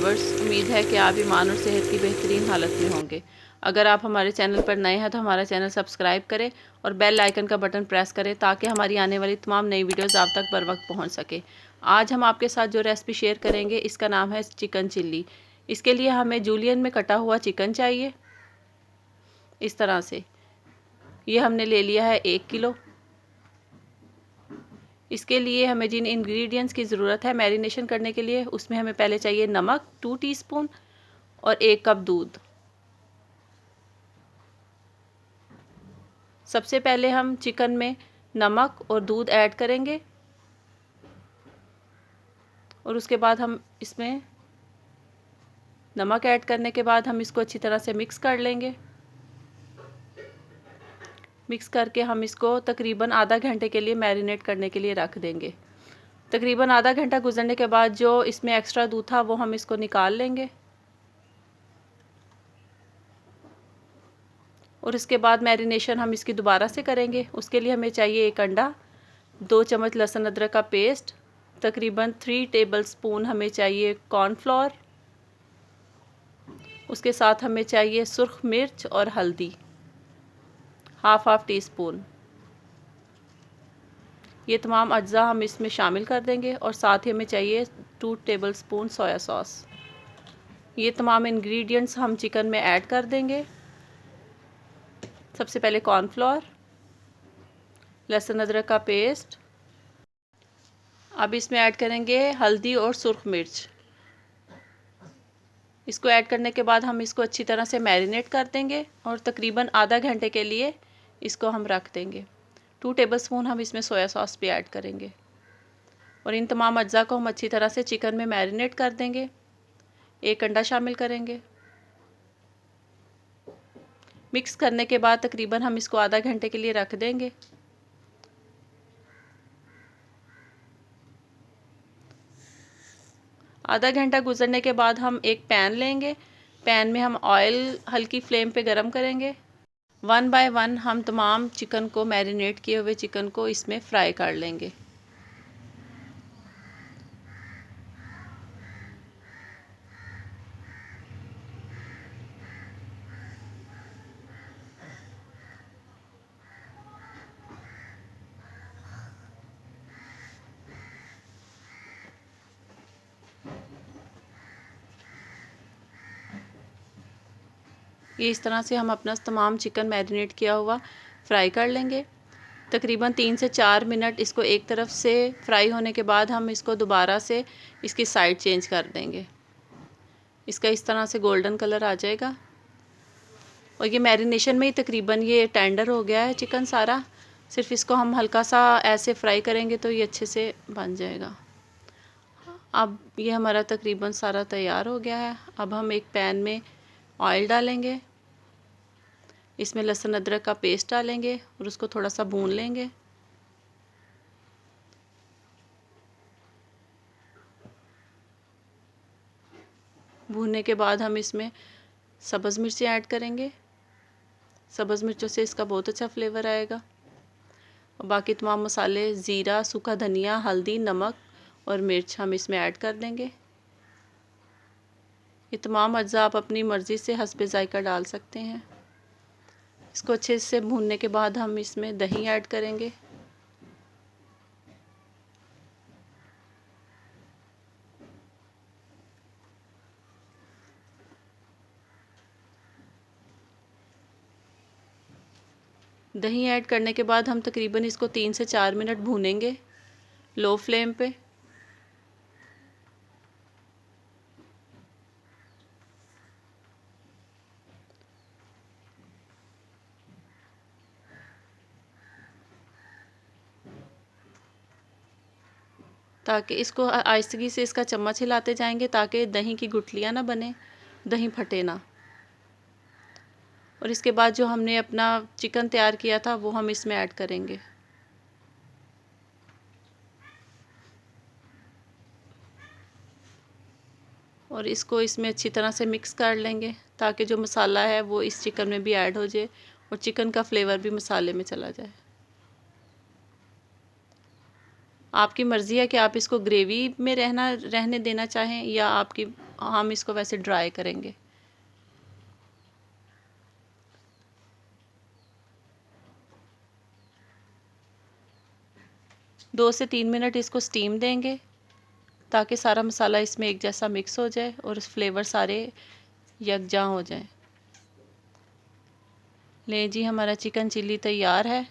Viewers, उम्मीद है कि आप ईमान और सेहत की बेहतरीन हालत में होंगे। अगर आप हमारे चैनल पर नए हैं तो हमारा चैनल सब्सक्राइब करें और बेल आइकन का बटन प्रेस करें ताकि हमारी आने वाली तमाम नई वीडियोस आप तक बर वक्त पहुँच सके। आज हम आपके साथ जो रेसिपी शेयर करेंगे इसका नाम है चिकन चिल्ली। इसके लिए हमें जूलियन में कटा हुआ चिकन चाहिए। इस तरह से ये हमने ले लिया है 1 किलो। इसके लिए हमें जिन इंग्रेडिएंट्स की ज़रूरत है मैरिनेशन करने के लिए, उसमें हमें पहले चाहिए नमक 2 टीस्पून और 1 कप दूध। सबसे पहले हम चिकन में नमक और दूध ऐड करेंगे और उसके बाद हम इसमें नमक ऐड करने के बाद हम इसको अच्छी तरह से मिक्स कर लेंगे। मिक्स करके हम इसको तकरीबन आधा घंटे के लिए मैरिनेट करने के लिए रख देंगे। तकरीबन आधा घंटा गुजरने के बाद जो इसमें एक्स्ट्रा दूध था वो हम इसको निकाल लेंगे और इसके बाद मैरिनेशन हम इसकी दोबारा से करेंगे। उसके लिए हमें चाहिए 1 अंडा, 2 चम्मच लहसुन अदरक का पेस्ट, तकरीबन 3 टेबलस्पून हमें चाहिए कॉर्नफ्लोर, उसके साथ हमें चाहिए सुर्ख मिर्च और हल्दी हाफ टी स्पून। ये तमाम अज्जा हम इसमें शामिल कर देंगे और साथ ही हमें चाहिए 2 टेबलस्पून सोया सॉस। ये तमाम इंग्रेडिएंट्स हम चिकन में ऐड कर देंगे। सबसे पहले कॉर्नफ्लोर, लहसुन अदरक का पेस्ट, अब इसमें ऐड करेंगे हल्दी और सुर्ख मिर्च। इसको ऐड करने के बाद हम इसको अच्छी तरह से मैरिनेट कर देंगे और तकरीबन आधा घंटे के लिए इसको हम रख देंगे। 2 टेबलस्पून हम इसमें सोया सॉस भी ऐड करेंगे और इन तमाम अज्जा को हम अच्छी तरह से चिकन में मैरिनेट कर देंगे। 1 अंडा शामिल करेंगे। मिक्स करने के बाद तकरीबन हम इसको आधा घंटे के लिए रख देंगे। आधा घंटा गुजरने के बाद हम एक पैन लेंगे। पैन में हम ऑयल हल्की फ्लेम पे गरम करेंगे। 1 बाय 1 हम तमाम चिकन को, मैरिनेट किए हुए चिकन को इसमें फ्राई कर लेंगे। ये इस तरह से हम अपना तमाम चिकन मैरिनेट किया हुआ फ्राई कर लेंगे। तकरीबन 3 से 4 मिनट इसको एक तरफ से फ्राई होने के बाद हम इसको दोबारा से इसकी साइड चेंज कर देंगे। इसका इस तरह से गोल्डन कलर आ जाएगा और ये मैरिनेशन में ही तकरीबन ये टेंडर हो गया है चिकन सारा। सिर्फ इसको हम हल्का सा ऐसे फ्राई करेंगे तो ये अच्छे से बन जाएगा। अब ये हमारा तकरीबन सारा तैयार हो गया है। अब हम एक पैन में ऑयल डालेंगे, इसमें लहसुन अदरक का पेस्ट डालेंगे और उसको थोड़ा सा भून लेंगे। भूनने के बाद हम इसमें सब्ज़ मिर्ची ऐड करेंगे। सब्ज़ मिर्चों से इसका बहुत अच्छा फ्लेवर आएगा और बाकी तमाम मसाले, ज़ीरा, सूखा धनिया, हल्दी, नमक और मिर्च हम इसमें ऐड कर देंगे। ये तमाम अज्जा आप अपनी मर्ज़ी से हस्बे ज़ायका डाल सकते हैं। इसको अच्छे से भूनने के बाद हम इसमें दही ऐड करेंगे। दही ऐड करने के बाद हम तकरीबन इसको 3 से 4 मिनट भूनेंगे लो फ्लेम पे। ताकि इसको आहिस्तगी से इसका चम्मच हिलाते जाएंगे ताकि दही की गुठलियाँ ना बने, दही फटे ना। और इसके बाद जो हमने अपना चिकन तैयार किया था वो हम इसमें ऐड करेंगे। और इसको इसमें अच्छी तरह से मिक्स कर लेंगे ताकि जो मसाला है वो इस चिकन में भी ऐड हो जाए और चिकन का फ्लेवर भी मसाले में चला जाए। आपकी मर्ज़ी है कि आप इसको ग्रेवी में रहने देना चाहें या आपकी हम इसको वैसे ड्राई करेंगे। दो से 3 मिनट इसको स्टीम देंगे ताकि सारा मसाला इसमें एक जैसा मिक्स हो जाए और फ्लेवर सारे यकजा हो जाए। ले जी, हमारा चिकन चिल्ली तैयार है।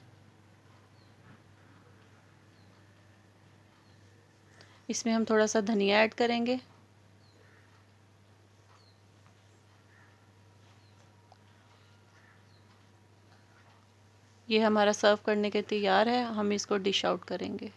इसमें हम थोड़ा सा धनिया ऐड करेंगे। ये हमारा सर्व करने के तैयार है। हम इसको डिश आउट करेंगे।